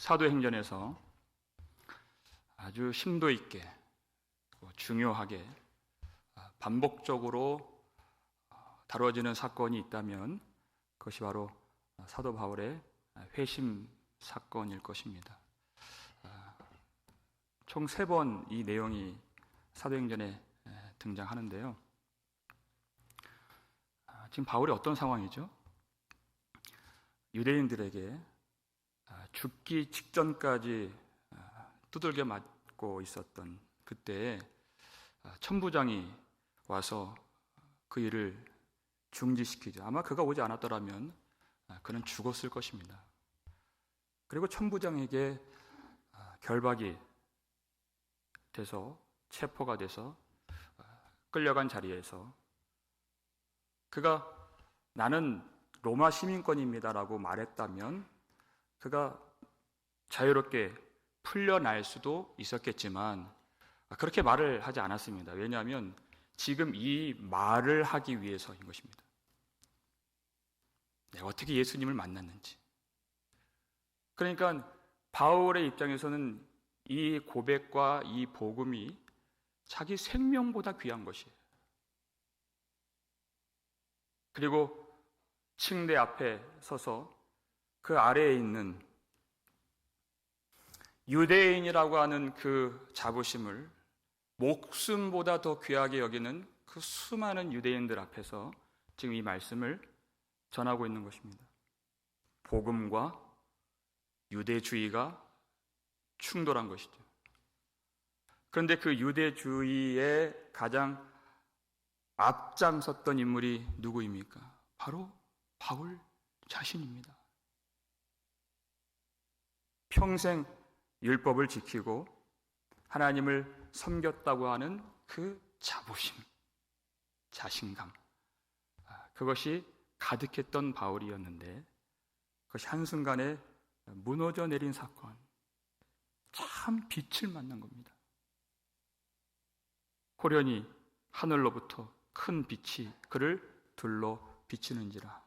사도행전에서 아주 심도 있게 중요하게 반복적으로 다뤄지는 사건이 있다면 그것이 바로 사도 바울의 회심 사건일 것입니다. 총 3번 이 내용이 사도행전에 등장하는데요. 지금 바울이 어떤 상황이죠? 유대인들에게 죽기 직전까지 두들겨 맞고 있었던 그때 천부장이 와서 그 일을 중지시키죠. 아마 그가 오지 않았더라면 그는 죽었을 것입니다. 그리고 천부장에게 결박이 돼서 체포가 돼서 끌려간 자리에서 그가 나는 로마 시민권입니다라고 말했다면 그가 자유롭게 풀려날 수도 있었겠지만 그렇게 말을 하지 않았습니다. 왜냐하면 지금 이 말을 하기 위해서인 것입니다. 내가 어떻게 예수님을 만났는지. 그러니까 바울의 입장에서는 이 고백과 이 복음이 자기 생명보다 귀한 것이에요. 그리고 층대 앞에 서서 그 아래에 있는 유대인이라고 하는 그 자부심을 목숨보다 더 귀하게 여기는 그 수많은 유대인들 앞에서 지금 이 말씀을 전하고 있는 것입니다. 복음과 유대주의가 충돌한 것이죠. 그런데 그 유대주의에 가장 앞장섰던 인물이 누구입니까? 바로 바울 자신입니다. 평생 율법을 지키고 하나님을 섬겼다고 하는 그 자부심, 자신감, 그것이 가득했던 바울이었는데 그것이 한순간에 무너져 내린 사건, 참 빛을 만난 겁니다. 호련히 하늘로부터 큰 빛이 그를 둘러 비치는지라.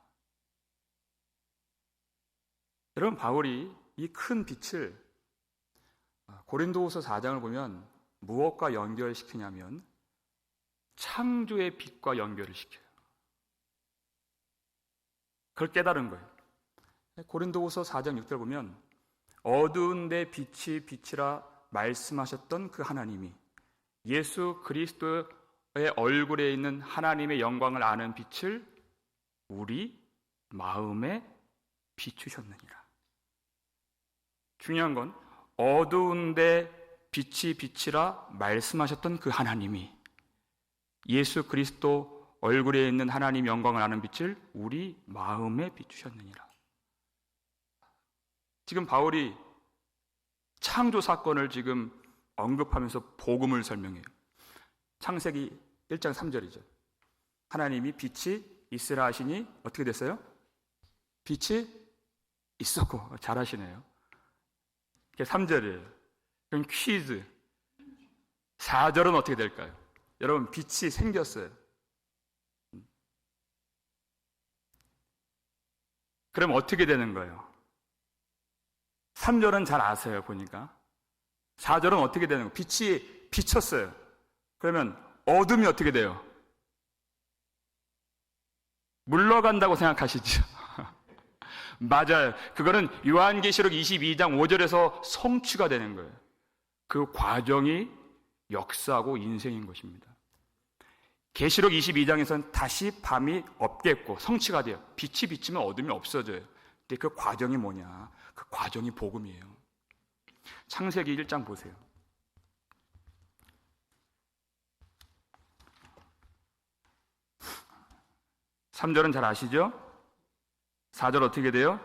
여러분, 바울이 이 큰 빛을 고린도후서 4장을 보면 무엇과 연결시키냐면 창조의 빛과 연결을 시켜요. 그걸 깨달은 거예요. 고린도후서 4장 6절 보면 어두운 데 빛이 빛이라 말씀하셨던 그 하나님이 예수 그리스도의 얼굴에 있는 하나님의 영광을 아는 빛을 우리 마음에 비추셨느니라. 중요한 건 어두운데 빛이 빛이라 말씀하셨던 그 하나님이 예수 그리스도 얼굴에 있는 하나님 영광을 아는 빛을 우리 마음에 비추셨느니라. 지금 바울이 창조 사건을 지금 언급하면서 복음을 설명해요. 창세기 1장 3절이죠. 하나님이 빛이 있으라 하시니 어떻게 됐어요? 빛이 있었고. 잘하시네요. 이게 3절이에요. 그럼 퀴즈. 4절은 어떻게 될까요? 여러분, 빛이 생겼어요. 그럼 어떻게 되는 거예요? 3절은 잘 아세요, 보니까. 4절은 어떻게 되는 거예요? 빛이 비쳤어요. 그러면 어둠이 어떻게 돼요? 물러간다고 생각하시죠? 맞아요. 그거는 요한계시록 22장 5절에서 성취가 되는 거예요. 그 과정이 역사고 인생인 것입니다. 계시록 22장에서는 다시 밤이 없겠고 성취가 돼요. 빛이 비치면 어둠이 없어져요. 근데 그 과정이 뭐냐? 그 과정이 복음이에요. 창세기 1장 보세요. (3절은) 잘 아시죠? 4절 어떻게 돼요?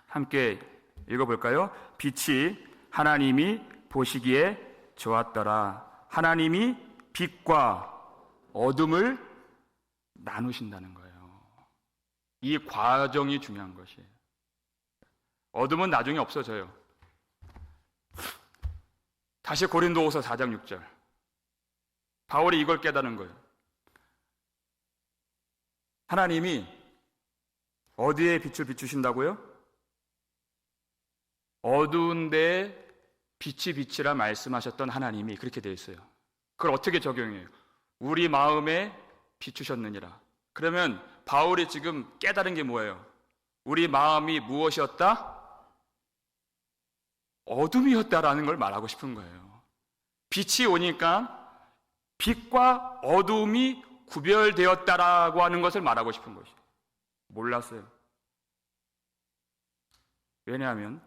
함께 읽어볼까요? 빛이 하나님이 보시기에 좋았더라. 하나님이 빛과 어둠을 나누신다는 거예요. 이 과정이 중요한 것이에요. 어둠은 나중에 없어져요. 다시 고린도후서 4장 6절. 바울이 이걸 깨달은 거예요. 하나님이 어디에 빛을 비추신다고요? 어두운 데에 빛이 빛이라 말씀하셨던 하나님이 그렇게 되어 있어요. 그걸 어떻게 적용해요? 우리 마음에 비추셨느니라. 그러면 바울이 지금 깨달은 게 뭐예요? 우리 마음이 무엇이었다? 어둠이었다라는 걸 말하고 싶은 거예요. 빛이 오니까 빛과 어둠이 구별되었다라고 하는 것을 말하고 싶은 것이에요. 몰랐어요. 왜냐하면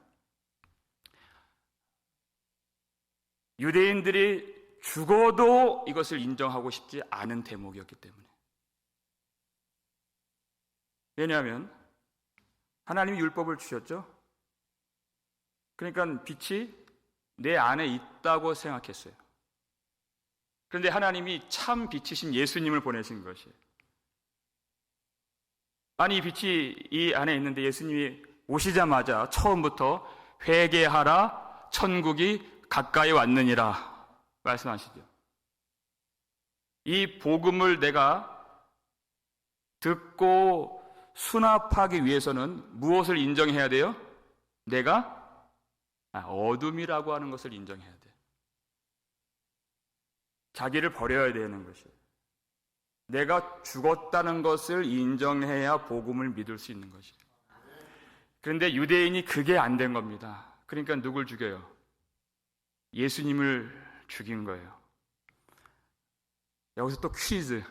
유대인들이 죽어도 이것을 인정하고 싶지 않은 대목이었기 때문에. 왜냐하면 하나님이 율법을 주셨죠. 그러니까 빛이 내 안에 있다고 생각했어요. 그런데 하나님이 참 빛이신 예수님을 보내신 것이에요. 아니, 이 빛이 이 안에 있는데 예수님이 오시자마자 처음부터 회개하라, 천국이 가까이 왔느니라 말씀하시죠. 이 복음을 내가 듣고 수납하기 위해서는 무엇을 인정해야 돼요? 내가 어둠이라고 하는 것을 인정해야 돼. 자기를 버려야 되는 것이에요. 내가 죽었다는 것을 인정해야 복음을 믿을 수 있는 것이에요. 그런데 유대인이 그게 안 된 겁니다. 그러니까 누굴 죽여요? 예수님을 죽인 거예요. 여기서 또 퀴즈.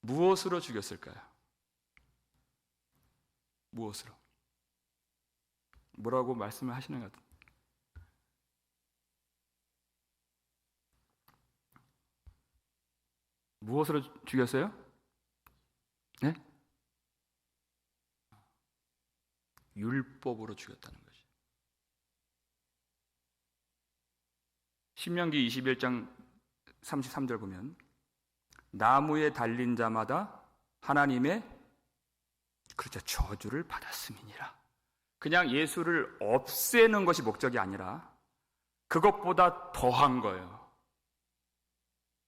무엇으로 죽였을까요? 무엇으로? 뭐라고 말씀을 하시는 것 같아요? 무엇으로 죽였어요? 네? 율법으로 죽였다는 것이. 신명기 21장 33절 보면 나무에 달린 자마다 하나님의 그렇죠 저주를 받았음이니라. 그냥 예수를 없애는 것이 목적이 아니라 그것보다 더한 거예요.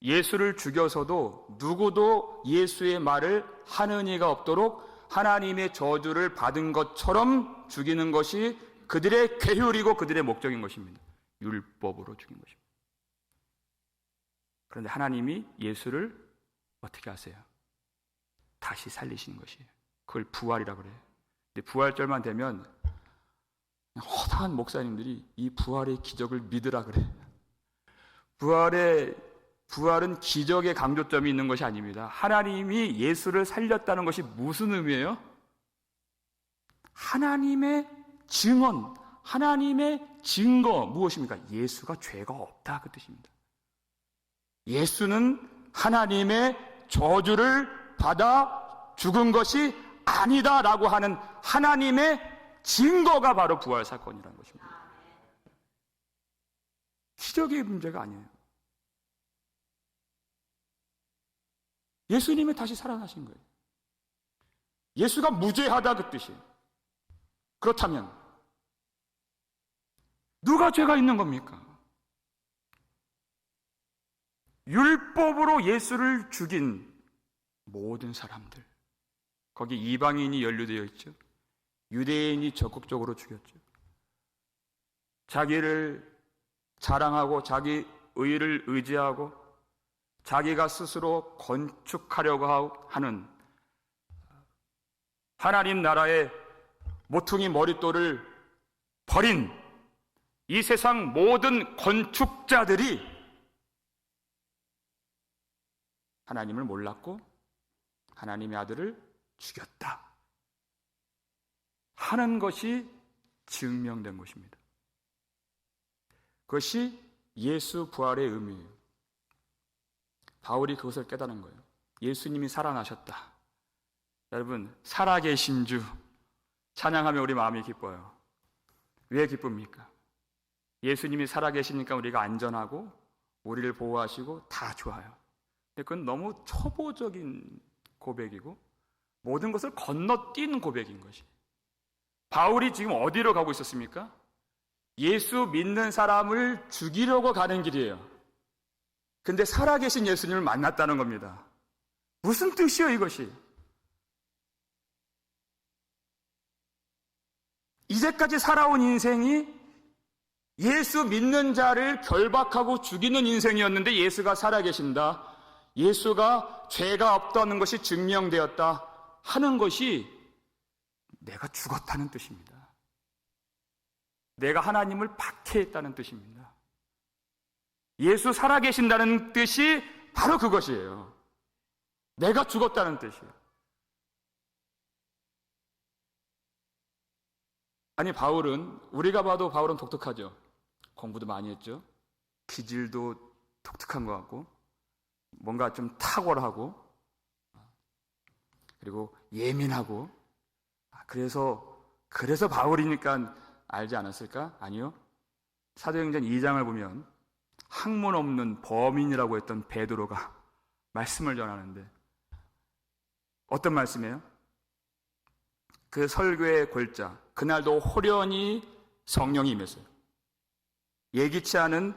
예수를 죽여서도 누구도 예수의 말을 하는 이가 없도록 하나님의 저주를 받은 것처럼 죽이는 것이 그들의 계율이고 그들의 목적인 것입니다. 율법으로 죽인 것입니다. 그런데 하나님이 예수를 어떻게 하세요? 다시 살리시는 것이에요. 그걸 부활이라고 그래요. 근데 부활절만 되면 허다한 목사님들이 이 부활의 기적을 믿으라 그래요. 부활은 기적의 강조점이 있는 것이 아닙니다. 하나님이 예수를 살렸다는 것이 무슨 의미예요? 하나님의 증언, 하나님의 증거 무엇입니까? 예수가 죄가 없다 그 뜻입니다. 예수는 하나님의 저주를 받아 죽은 것이 아니다라고 하는 하나님의 증거가 바로 부활 사건이라는 것입니다. 기적의 문제가 아니에요. 예수님이 다시 살아나신 거예요. 예수가 무죄하다 그 뜻이에요. 그렇다면 누가 죄가 있는 겁니까? 율법으로 예수를 죽인 모든 사람들, 거기 이방인이 연루되어 있죠. 유대인이 적극적으로 죽였죠. 자기를 자랑하고 자기 의를 의지하고 자기가 스스로 건축하려고 하는 하나님 나라의 모퉁이 머릿돌을 버린 이 세상 모든 건축자들이 하나님을 몰랐고 하나님의 아들을 죽였다 하는 것이 증명된 것입니다. 그것이 예수 부활의 의미예요. 바울이 그것을 깨달은 거예요. 예수님이 살아나셨다. 여러분, 살아계신 주 찬양하며 우리 마음이 기뻐요. 왜 기쁩니까? 예수님이 살아계시니까 우리가 안전하고 우리를 보호하시고 다 좋아요. 근데 그건 너무 초보적인 고백이고 모든 것을 건너뛴 고백인 것이. 바울이 지금 어디로 가고 있었습니까? 예수 믿는 사람을 죽이려고 가는 길이에요. 근데 살아계신 예수님을 만났다는 겁니다. 무슨 뜻이에요 이것이? 이제까지 살아온 인생이 예수 믿는 자를 결박하고 죽이는 인생이었는데 예수가 살아계신다, 예수가 죄가 없다는 것이 증명되었다 하는 것이 내가 죽었다는 뜻입니다. 내가 하나님을 박해했다는 뜻입니다. 예수 살아계신다는 뜻이 바로 그것이에요. 내가 죽었다는 뜻이에요. 아니, 우리가 봐도 바울은 독특하죠. 공부도 많이 했죠. 기질도 독특한 것 같고, 뭔가 좀 탁월하고, 그리고 예민하고, 그래서 바울이니까 알지 않았을까? 아니요. 사도행전 2장을 보면 학문 없는 범인이라고 했던 베드로가 말씀을 전하는데 어떤 말씀이에요? 그 설교의 골자, 그날도 호련히 성령이 임했어요. 예기치 않은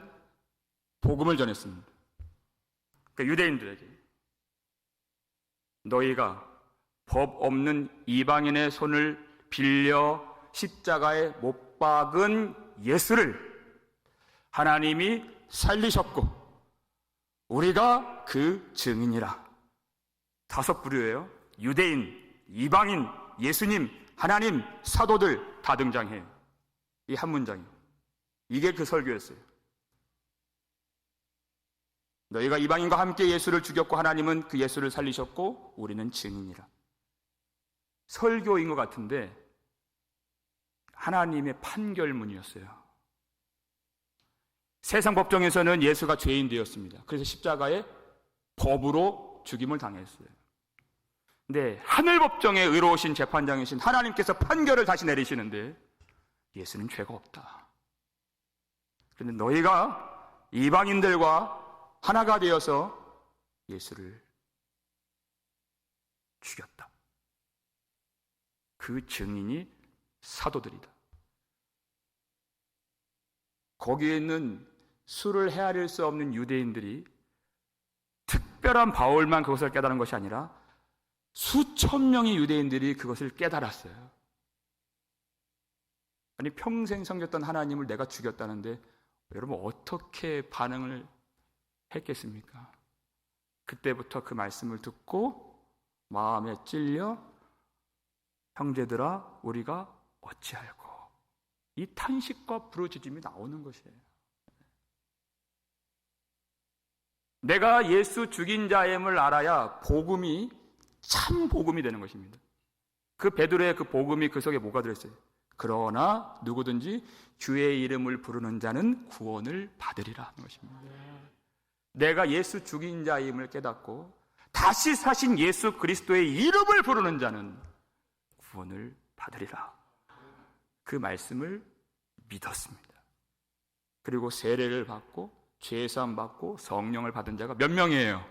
복음을 전했습니다. 그러니까 유대인들에게 너희가 법 없는 이방인의 손을 빌려 십자가에 못 박은 예수를 하나님이 살리셨고 우리가 그 증인이라. 5 부류예요. 유대인, 이방인, 예수님, 하나님, 사도들 다 등장해요. 이 한 문장이에요. 이게 그 설교였어요. 너희가 이방인과 함께 예수를 죽였고 하나님은 그 예수를 살리셨고 우리는 증인이라. 설교인 것 같은데 하나님의 판결문이었어요. 세상 법정에서는 예수가 죄인 되었습니다. 그래서 십자가에 법으로 죽임을 당했어요. 근데 하늘 법정에 의로우신 재판장이신 하나님께서 판결을 다시 내리시는데 예수는 죄가 없다. 그런데 너희가 이방인들과 하나가 되어서 예수를 죽였다. 그 증인이 사도들이다. 거기에 있는 수를 헤아릴 수 없는 유대인들이 특별한 바울만 그것을 깨달은 것이 아니라 수천 명의 유대인들이 그것을 깨달았어요. 아니, 평생 섬겼던 하나님을 내가 죽였다는데 여러분 어떻게 반응을 했겠습니까? 그때부터 그 말씀을 듣고 마음에 찔려 형제들아 우리가 어찌할꼬, 이 탄식과 부르짖음이 나오는 것이에요. 내가 예수 죽인 자임을 알아야 복음이 참 복음이 되는 것입니다. 그 베드로의 그 복음이 그 속에 뭐가 들어있어요? 그러나 누구든지 주의 이름을 부르는 자는 구원을 받으리라 하는 것입니다. 내가 예수 죽인 자임을 깨닫고 다시 사신 예수 그리스도의 이름을 부르는 자는 구원을 받으리라. 그 말씀을 믿었습니다. 그리고 세례를 받고 죄사함 받고 성령을 받은 자가 몇 명이에요?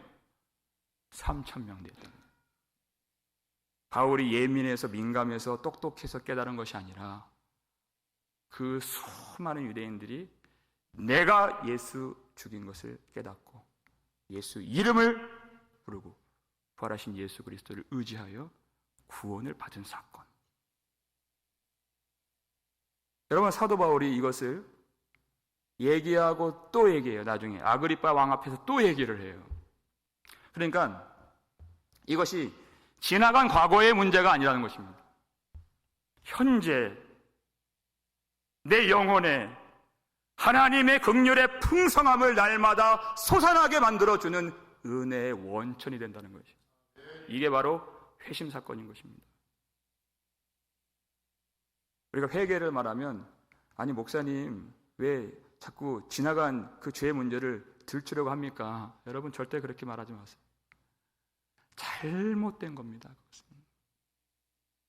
3,000명 됐다. 바울이 예민해서 민감해서 똑똑해서 깨달은 것이 아니라 그 수많은 유대인들이 내가 예수 죽인 것을 깨닫고 예수 이름을 부르고 부활하신 예수 그리스도를 의지하여 구원을 받은 사건. 여러분, 사도 바울이 이것을 얘기하고 또 얘기해요. 나중에 아그리빠 왕 앞에서 또 얘기를 해요. 그러니까 이것이 지나간 과거의 문제가 아니라는 것입니다. 현재 내 영혼에 하나님의 긍휼의 풍성함을 날마다 솟아나게 만들어주는 은혜의 원천이 된다는 것이죠. 이게 바로 회심 사건인 것입니다. 우리가 회개를 말하면 아니 목사님 왜 자꾸 지나간 그 죄의 문제를 들추려고 합니까? 여러분 절대 그렇게 말하지 마세요. 잘못된 겁니다. 그것은.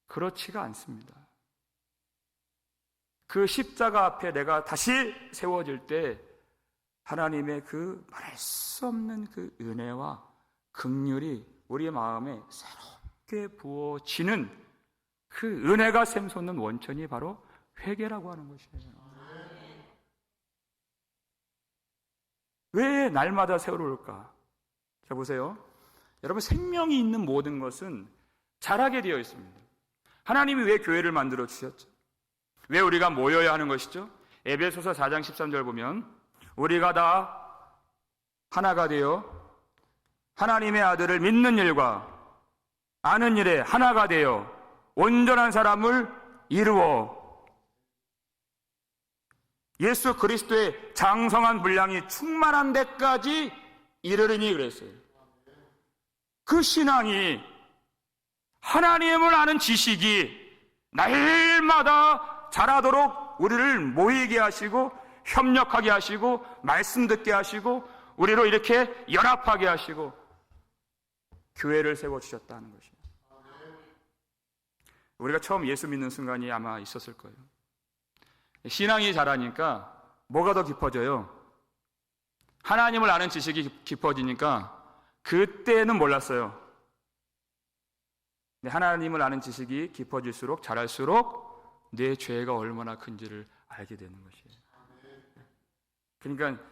그렇지가 않습니다. 그 십자가 앞에 내가 다시 세워질 때 하나님의 그 말할 수 없는 그 은혜와 긍휼이 우리의 마음에 새롭게 부어지는 그 은혜가 샘솟는 원천이 바로 회개라고 하는 것이에요. 왜 날마다 세월올까? 자, 보세요. 여러분, 생명이 있는 모든 것은 자라게 되어 있습니다. 하나님이 왜 교회를 만들어 주셨죠? 왜 우리가 모여야 하는 것이죠? 에베소서 4장 13절 보면 우리가 다 하나가 되어 하나님의 아들을 믿는 일과 아는 일에 하나가 되어 온전한 사람을 이루어 예수 그리스도의 장성한 분량이 충만한 데까지 이르리니 그랬어요. 그 신앙이, 하나님을 아는 지식이 날마다 자라도록 우리를 모이게 하시고 협력하게 하시고 말씀 듣게 하시고 우리로 이렇게 연합하게 하시고 교회를 세워주셨다는 것이에요. 우리가 처음 예수 믿는 순간이 아마 있었을 거예요. 신앙이 자라니까 뭐가 더 깊어져요? 하나님을 아는 지식이 깊어지니까 그때는 몰랐어요. 근데 하나님을 아는 지식이 깊어질수록 자랄수록 내 죄가 얼마나 큰지를 알게 되는 것이에요. 그러니까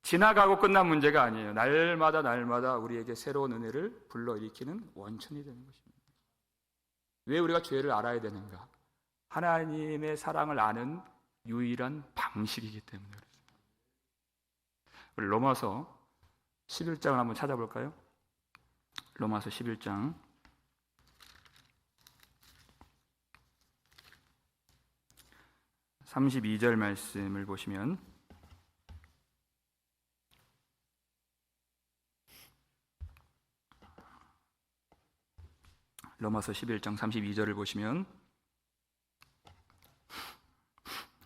지나가고 끝난 문제가 아니에요. 날마다 우리에게 새로운 은혜를 불러일으키는 원천이 되는 것입니다. 왜 우리가 죄를 알아야 되는가? 하나님의 사랑을 아는 유일한 방식이기 때문에 그렇습니다. 우리 로마서 11장을 한번 찾아볼까요? 로마서 11장 32절 말씀을 보시면 로마서 11장 32절을 보시면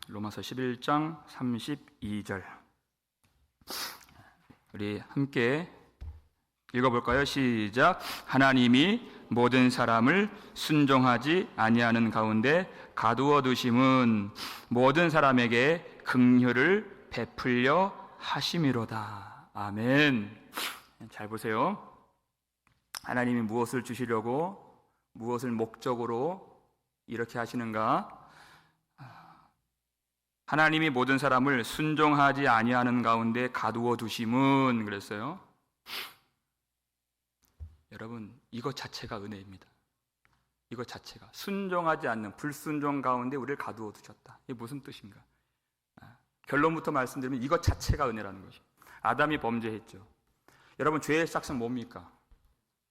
로마서 11장 32절 우리 함께 읽어볼까요? 시작. 하나님이 모든 사람을 순종하지 아니하는 가운데 가두어 두심은 모든 사람에게 긍휼을 베풀려 하심이로다. 아멘. 잘 보세요. 하나님이 무엇을 주시려고 무엇을 목적으로 이렇게 하시는가? 하나님이 모든 사람을 순종하지 아니하는 가운데 가두어 두심은 그랬어요. 여러분, 이것 자체가 은혜입니다. 이것 자체가 순종하지 않는 불순종 가운데 우리를 가두어 두셨다. 이게 무슨 뜻인가? 결론부터 말씀드리면 이것 자체가 은혜라는 것이. 아담이 범죄했죠. 여러분, 죄의 싹은 뭡니까?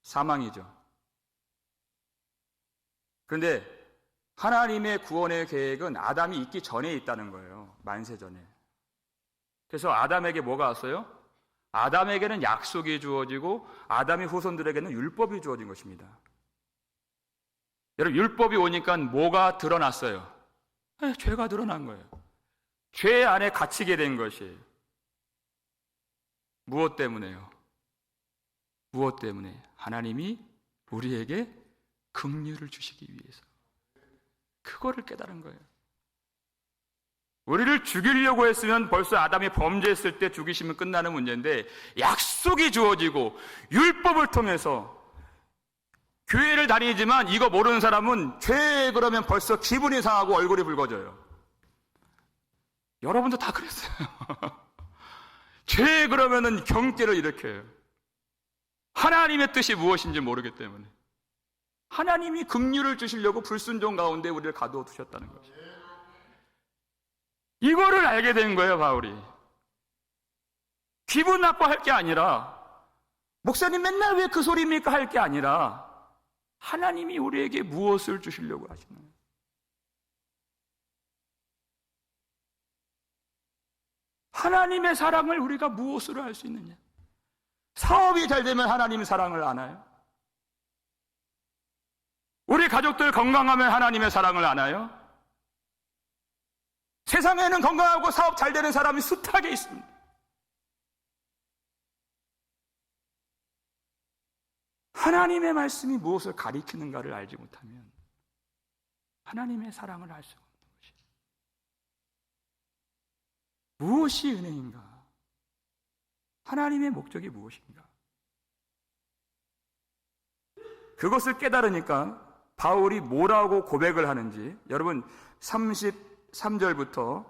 사망이죠. 그런데 하나님의 구원의 계획은 아담이 있기 전에 있다는 거예요. 만세 전에. 그래서 아담에게 뭐가 왔어요? 아담에게는 약속이 주어지고 아담의 후손들에게는 율법이 주어진 것입니다. 여러분, 율법이 오니까 뭐가 드러났어요? 죄가 드러난 거예요. 죄 안에 갇히게 된 것이에요. 무엇 때문에요? 무엇 때문에? 하나님이 우리에게 긍휼을 주시기 위해서. 그거를 깨달은 거예요. 우리를 죽이려고 했으면 벌써 아담이 범죄했을 때 죽이시면 끝나는 문제인데 약속이 주어지고 율법을 통해서 교회를 다니지만 이거 모르는 사람은 죄 그러면 벌써 기분이 상하고 얼굴이 붉어져요. 여러분도 다 그랬어요. 죄 그러면은 경계를 일으켜요. 하나님의 뜻이 무엇인지 모르기 때문에. 하나님이 긍휼을 주시려고 불순종 가운데 우리를 가두어 두셨다는 것이에요. 이거를 알게 된 거예요, 바울이. 기분 나빠할 게 아니라, 목사님 맨날 왜 그 소리입니까? 할 게 아니라, 하나님이 우리에게 무엇을 주시려고 하시는 거예요. 하나님의 사랑을 우리가 무엇으로 알 수 있느냐? 사업이 잘 되면 하나님의 사랑을 아나요? 우리 가족들 건강하면 하나님의 사랑을 아나요? 세상에는 건강하고 사업 잘 되는 사람이 숱하게 있습니다. 하나님의 말씀이 무엇을 가리키는가를 알지 못하면 하나님의 사랑을 알 수가 없는 것이에요. 무엇이 은혜인가? 하나님의 목적이 무엇인가? 그것을 깨달으니까 바울이 뭐라고 고백을 하는지 여러분 33절부터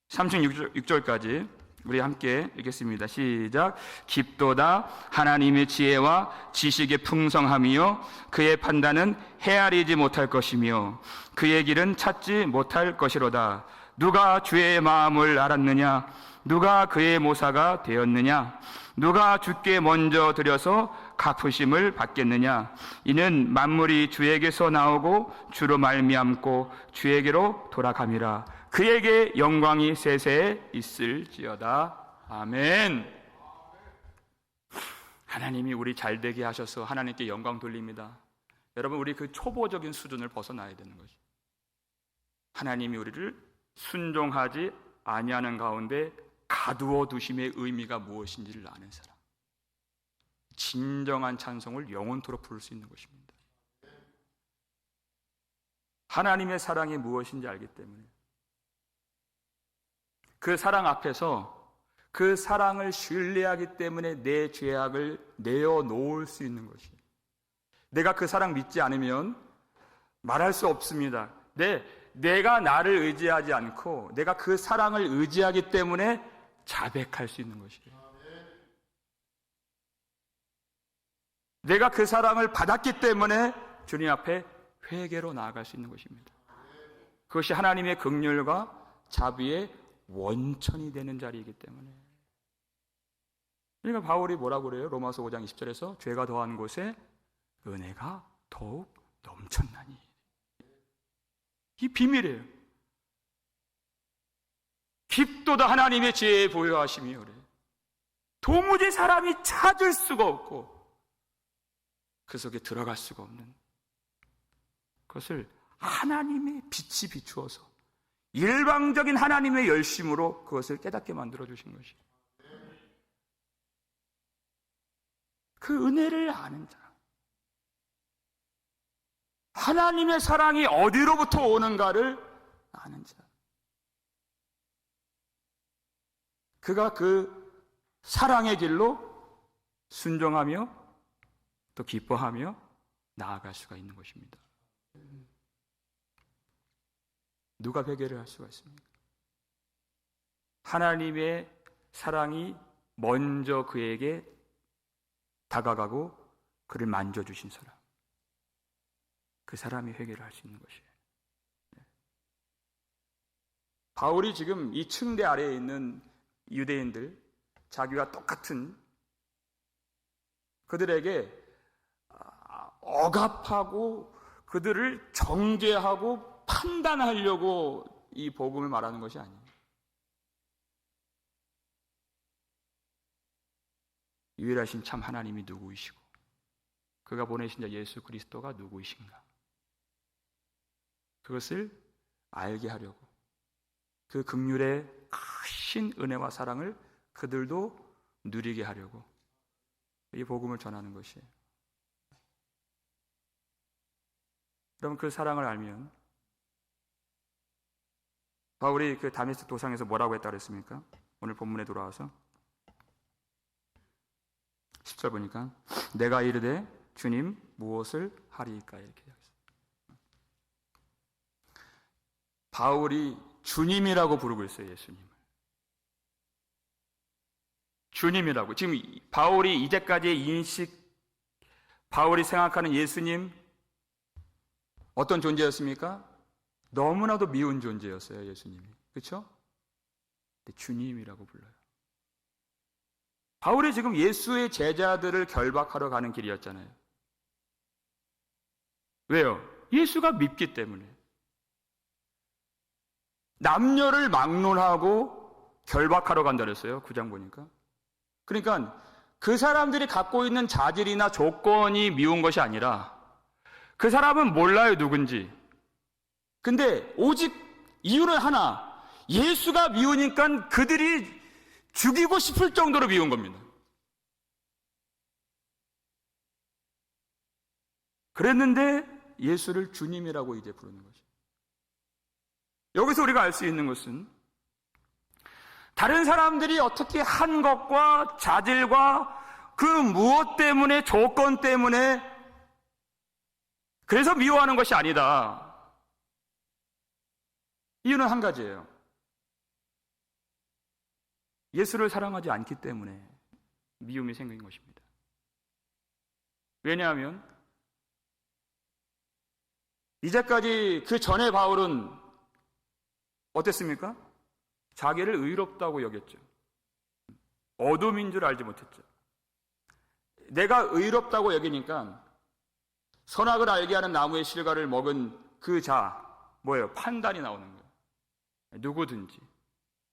36절까지 우리 함께 읽겠습니다. 시작. 깊도다 하나님의 지혜와 지식의 풍성함이요 그의 판단은 헤아리지 못할 것이며 그의 길은 찾지 못할 것이로다. 누가 주의 마음을 알았느냐? 누가 그의 모사가 되었느냐? 누가 주께 먼저 드려서 갚으심을 받겠느냐? 이는 만물이 주에게서 나오고 주로 말미암고 주에게로 돌아감이라. 그에게 영광이 세세에 있을지어다. 아멘. 하나님이 우리 잘되게 하셔서 하나님께 영광 돌립니다. 여러분, 우리 그 초보적인 수준을 벗어나야 되는 거죠. 하나님이 우리를 순종하지 아니하는 가운데 가두어 두심의 의미가 무엇인지를 아는 사람, 진정한 찬송을 영원토록 부를 수 있는 것입니다. 하나님의 사랑이 무엇인지 알기 때문에 그 사랑 앞에서 그 사랑을 신뢰하기 때문에 내 죄악을 내어놓을 수 있는 것이, 내가 그 사랑 믿지 않으면 말할 수 없습니다. 내가 나를 의지하지 않고 내가 그 사랑을 의지하기 때문에 자백할 수 있는 것이에요. 내가 그 사랑을 받았기 때문에 주님 앞에 회개로 나아갈 수 있는 것입니다. 그것이 하나님의 긍휼과 자비의 원천이 되는 자리이기 때문에. 그러니까 바울이 뭐라고 그래요? 로마서 5장 20절에서 죄가 더한 곳에 은혜가 더욱 넘쳤나니. 이 비밀이에요. 깊도다 하나님의 지혜에 보여하심이 그래. 도무지 사람이 찾을 수가 없고 그 속에 들어갈 수가 없는 그것을 하나님의 빛이 비추어서 일방적인 하나님의 열심으로 그것을 깨닫게 만들어 주신 것이에요. 그 은혜를 아는 자, 하나님의 사랑이 어디로부터 오는가를 아는 자, 그가 그 사랑의 길로 순종하며 또 기뻐하며 나아갈 수가 있는 것입니다. 누가 회개를 할 수가 있습니까? 하나님의 사랑이 먼저 그에게 다가가고 그를 만져주신 사람, 그 사람이 회개를 할 수 있는 것이에요. 바울이 지금 이 층대 아래에 있는 유대인들, 자기와 똑같은 그들에게 억압하고 그들을 정죄하고 판단하려고 이 복음을 말하는 것이 아니에요. 유일하신 참 하나님이 누구이시고 그가 보내신 자 예수 그리스도가 누구이신가, 그것을 알게 하려고, 그 긍휼의 크신 은혜와 사랑을 그들도 누리게 하려고 이 복음을 전하는 것이에요. 여러분, 그 사랑을 알면, 바울이 그 다메섹 도상에서 뭐라고 했다 그랬습니까? 오늘 본문에 돌아와서 10절 보니까 내가 이르되 주님 무엇을 하리이까, 이렇게 하겠습니다. 바울이 주님이라고 부르고 있어요. 예수님을 주님이라고. 지금 바울이 이제까지의 인식, 바울이 생각하는 예수님 어떤 존재였습니까? 너무나도 미운 존재였어요. 예수님이. 그렇죠? 근데 주님이라고 불러요. 바울이 지금 예수의 제자들을 결박하러 가는 길이었잖아요. 왜요? 예수가 밉기 때문에. 남녀를 막론하고 결박하러 간다 그랬어요. 9장 보니까. 그러니까 그 사람들이 갖고 있는 자질이나 조건이 미운 것이 아니라 그 사람은 몰라요, 누군지. 근데 오직 이유는 하나, 예수가 미우니까 그들이 죽이고 싶을 정도로 미운 겁니다. 그랬는데 예수를 주님이라고 이제 부르는 거죠. 여기서 우리가 알 수 있는 것은 다른 사람들이 어떻게 한 것과 자질과 그 무엇 때문에, 조건 때문에 그래서 미워하는 것이 아니다. 이유는 한 가지예요. 예수를 사랑하지 않기 때문에 미움이 생긴 것입니다. 왜냐하면 이제까지 그 전에 바울은 어땠습니까? 자기를 의롭다고 여겼죠. 어둠인 줄 알지 못했죠. 내가 의롭다고 여기니까 선악을 알게 하는 나무의 실과를 먹은 그 뭐예요? 판단이 나오는 거예요. 누구든지.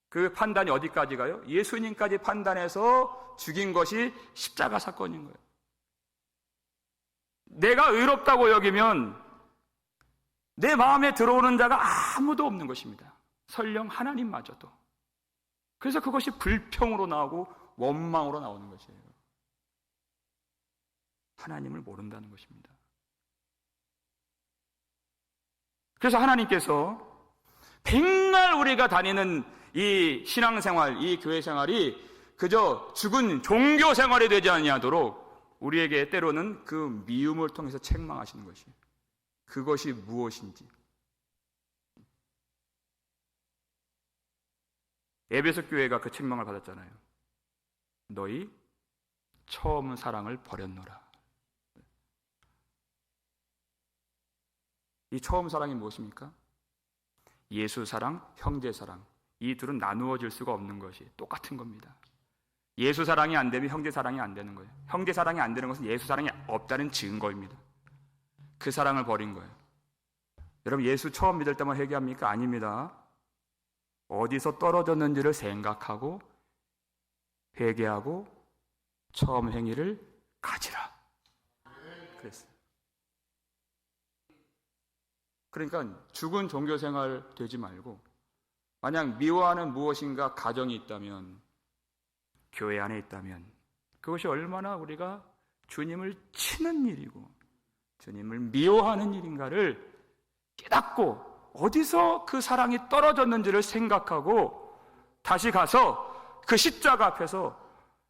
그 판단이 어디까지 가요? 예수님까지 판단해서 죽인 것이 십자가 사건인 거예요. 내가 의롭다고 여기면 내 마음에 들어오는 자가 아무도 없는 것입니다. 설령 하나님마저도. 그래서 그것이 불평으로 나오고 원망으로 나오는 것이에요. 하나님을 모른다는 것입니다. 그래서 하나님께서 백날 우리가 다니는 이 신앙생활, 이 교회생활이 그저 죽은 종교생활이 되지 아니하도록 우리에게 때로는 그 미움을 통해서 책망하시는 것이에요. 그것이 무엇인지. 에베소 교회가 그 책망을 받았잖아요. 너희 처음 사랑을 버렸노라. 이 처음 사랑이 무엇입니까? 예수 사랑, 형제 사랑. 이 둘은 나누어질 수가 없는 것이 똑같은 겁니다. 예수 사랑이 안 되면 형제 사랑이 안 되는 거예요. 형제 사랑이 안 되는 것은 예수 사랑이 없다는 증거입니다. 그 사랑을 버린 거예요. 여러분, 예수 처음 믿을 때만 회개합니까? 아닙니다. 어디서 떨어졌는지를 생각하고 회개하고 처음 행위를 가지라. 그랬어요. 그러니까 죽은 종교생활 되지 말고, 만약 미워하는 무엇인가 가정이 있다면, 교회 안에 있다면 그것이 얼마나 우리가 주님을 치는 일이고 주님을 미워하는 일인가를 깨닫고 어디서 그 사랑이 떨어졌는지를 생각하고 다시 가서 그 십자가 앞에서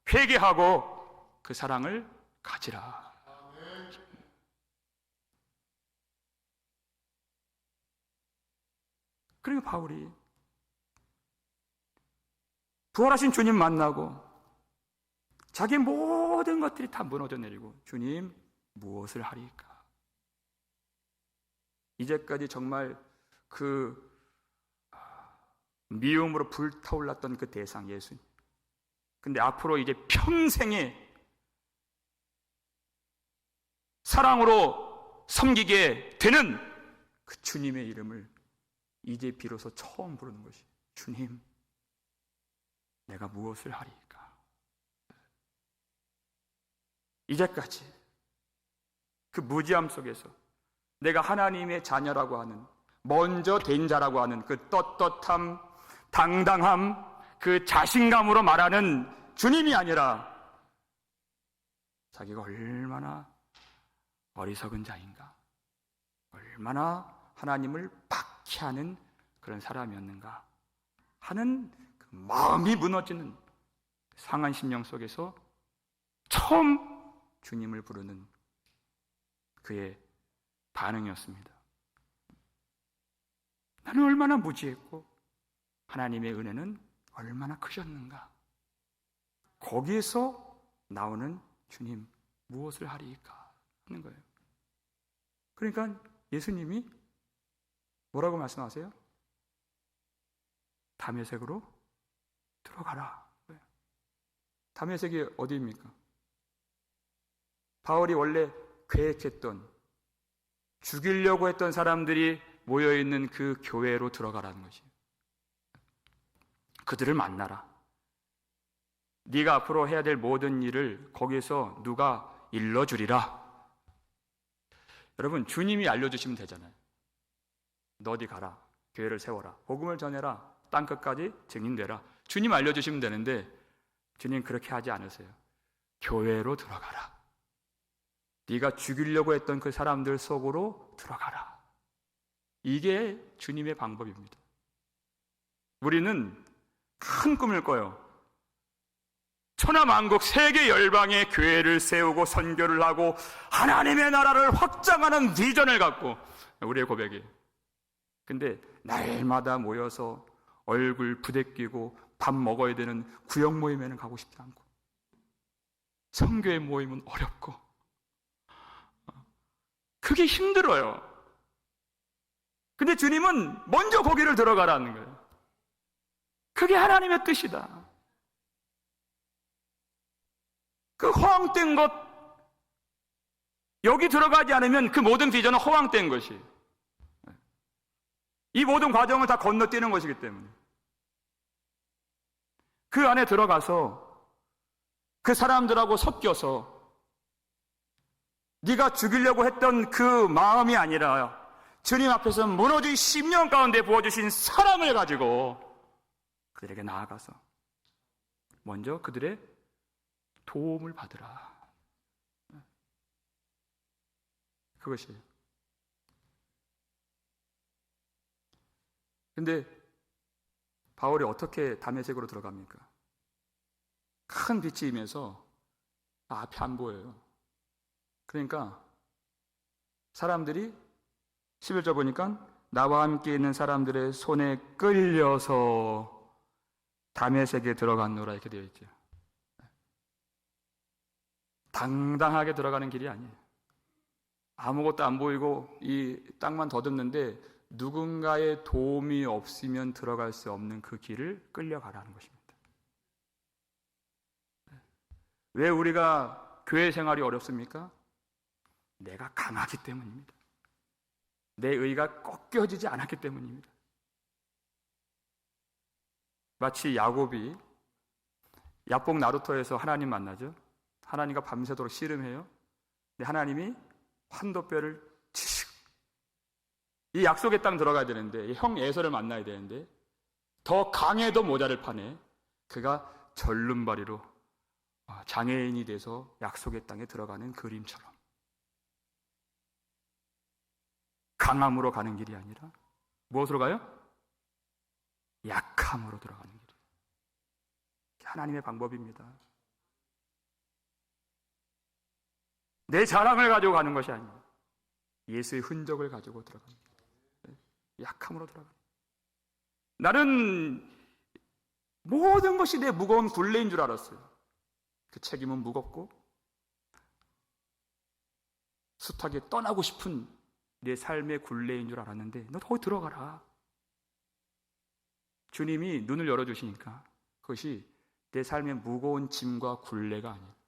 회개하고 그 사랑을 가지라. 그리고 바울이 부활하신 주님 만나고 자기 모든 것들이 다 무너져 내리고 주님 무엇을 하리까? 이제까지 정말 그 미움으로 불타올랐던 그 대상 예수님. 근데 앞으로 이제 평생에 사랑으로 섬기게 되는 그 주님의 이름을 이제 비로소 처음 부르는 것이 주님, 내가 무엇을 하리까? 이제까지 그 무지함 속에서 내가 하나님의 자녀라고 하는, 먼저 된 자라고 하는 그 떳떳함, 당당함, 그 자신감으로 말하는 주님이 아니라 자기가 얼마나 어리석은 자인가, 얼마나 하나님을 박해하는 그런 사람이었는가 하는 그 마음이 무너지는 상한 심령 속에서 처음 주님을 부르는 그의 반응이었습니다. 나는 얼마나 무지했고 하나님의 은혜는 얼마나 크셨는가. 거기에서 나오는 주님 무엇을 하리까 하는 거예요. 그러니까 예수님이 뭐라고 말씀하세요? 다메섹으로 들어가라. 다메섹이 어디입니까? 바울이 원래 계획했던, 죽이려고 했던 사람들이 모여있는 그 교회로 들어가라는 것이에요. 그들을 만나라. 네가 앞으로 해야 될 모든 일을 거기서 누가 일러주리라. 여러분, 주님이 알려주시면 되잖아요. 너 어디 가라, 교회를 세워라, 복음을 전해라, 땅끝까지 증인되라. 주님 알려주시면 되는데 주님 그렇게 하지 않으세요. 교회로 들어가라. 네가 죽이려고 했던 그 사람들 속으로 들어가라. 이게 주님의 방법입니다. 우리는 큰 꿈을 꿔요. 천하만국 세계 열방의 교회를 세우고 선교를 하고 하나님의 나라를 확장하는 비전을 갖고, 우리의 고백이에요. 근데 날마다 모여서 얼굴 부대끼고 밥 먹어야 되는 구역 모임에는 가고 싶지 않고, 성교의 모임은 어렵고, 그게 힘들어요. 근데 주님은 먼저 거기를 들어가라는 거예요. 그게 하나님의 뜻이다. 그 허황된 것, 여기 들어가지 않으면 그 모든 비전은 허황된 것이, 이 모든 과정을 다 건너뛰는 것이기 때문에 그 안에 들어가서 그 사람들하고 섞여서 네가 죽이려고 했던 그 마음이 아니라 주님 앞에서 무너진 심령 가운데 부어주신 사랑을 가지고 그들에게 나아가서 먼저 그들의 도움을 받으라. 그것이에요. 근데 바울이 어떻게 다메섹으로 들어갑니까? 큰 빛이 임해서 앞이 안 보여요. 그러니까 사람들이 11절 보니까 나와 함께 있는 사람들의 손에 끌려서 다메섹에 들어갔노라 이렇게 되어 있죠. 당당하게 들어가는 길이 아니에요. 아무것도 안 보이고 이 땅만 더듬는데 누군가의 도움이 없으면 들어갈 수 없는 그 길을 끌려가라는 것입니다. 왜 우리가 교회 생활이 어렵습니까? 내가 강하기 때문입니다. 내 의가 꺾여지지 않았기 때문입니다. 마치 야곱이 야복 나루터에서 하나님 만나죠. 하나님과 밤새도록 씨름해요. 근데 하나님이 환도뼈를 치시고 이 약속의 땅 들어가야 되는데 형 에서를 만나야 되는데 더 강해도 모자를 파네. 그가 절름발이로 장애인이 돼서 약속의 땅에 들어가는 그림처럼 강함으로 가는 길이 아니라 무엇으로 가요? 약함으로 들어가는 길이에요. 하나님의 방법입니다. 내 자랑을 가지고 가는 것이 아니에요. 예수의 흔적을 가지고 들어갑니다. 약함으로 들어갑니다. 나는 모든 것이 내 무거운 굴레인 줄 알았어요. 그 책임은 무겁고 숱하게 떠나고 싶은 내 삶의 굴레인 줄 알았는데 너 거기 들어가라. 주님이 눈을 열어주시니까 그것이 내 삶의 무거운 짐과 굴레가 아니에요.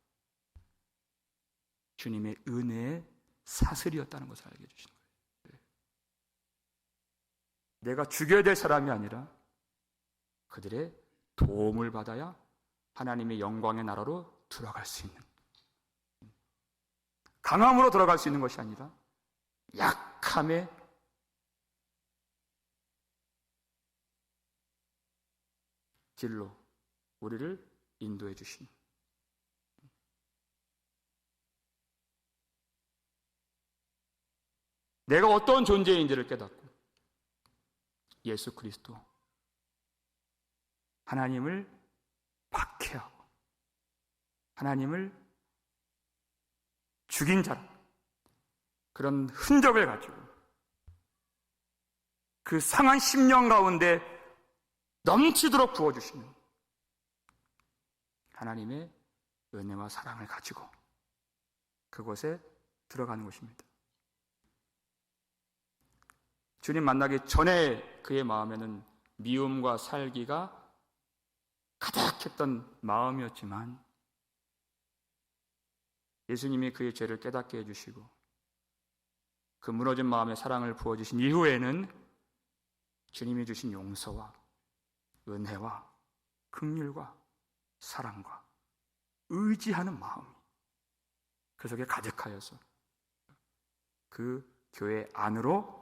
주님의 은혜의 사슬이었다는 것을 알게 해주시는 거예요. 내가 죽여야 될 사람이 아니라 그들의 도움을 받아야 하나님의 영광의 나라로 들어갈 수 있는, 강함으로 들어갈 수 있는 것이 아니라 약함의 길로 우리를 인도해 주신, 내가 어떤 존재인지를 깨닫고 예수 그리스도 하나님을 박해하고 하나님을 죽인 자라 그런 흔적을 가지고 그 상한 심령 가운데 넘치도록 부어주시는 하나님의 은혜와 사랑을 가지고 그곳에 들어가는 것입니다. 주님 만나기 전에 그의 마음에는 미움과 살기가 가득했던 마음이었지만 예수님이 그의 죄를 깨닫게 해주시고 그 무너진 마음에 사랑을 부어주신 이후에는 주님이 주신 용서와 은혜와 긍휼과 사랑과 의지하는 마음이 그 속에 가득하여서 그 교회 안으로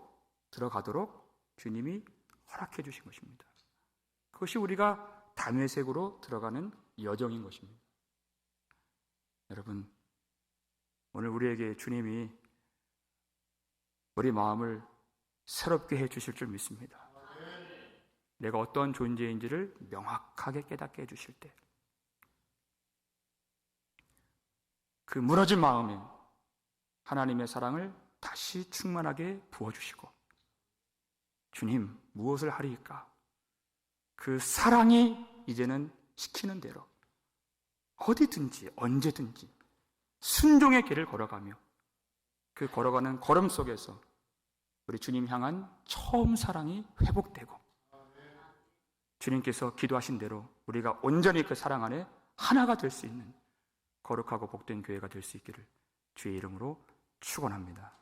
들어가도록 주님이 허락해 주신 것입니다. 그것이 우리가 다메섹으로 들어가는 여정인 것입니다. 여러분, 오늘 우리에게 주님이 우리 마음을 새롭게 해 주실 줄 믿습니다. 내가 어떤 존재인지를 명확하게 깨닫게 해 주실 때 그 무너진 마음에 하나님의 사랑을 다시 충만하게 부어주시고 주님 무엇을 하리이까? 그 사랑이 이제는 시키는 대로 어디든지 언제든지 순종의 길을 걸어가며 그 걸어가는 걸음 속에서 우리 주님 향한 처음 사랑이 회복되고 주님께서 기도하신 대로 우리가 온전히 그 사랑 안에 하나가 될 수 있는 거룩하고 복된 교회가 될 수 있기를 주의 이름으로 축원합니다.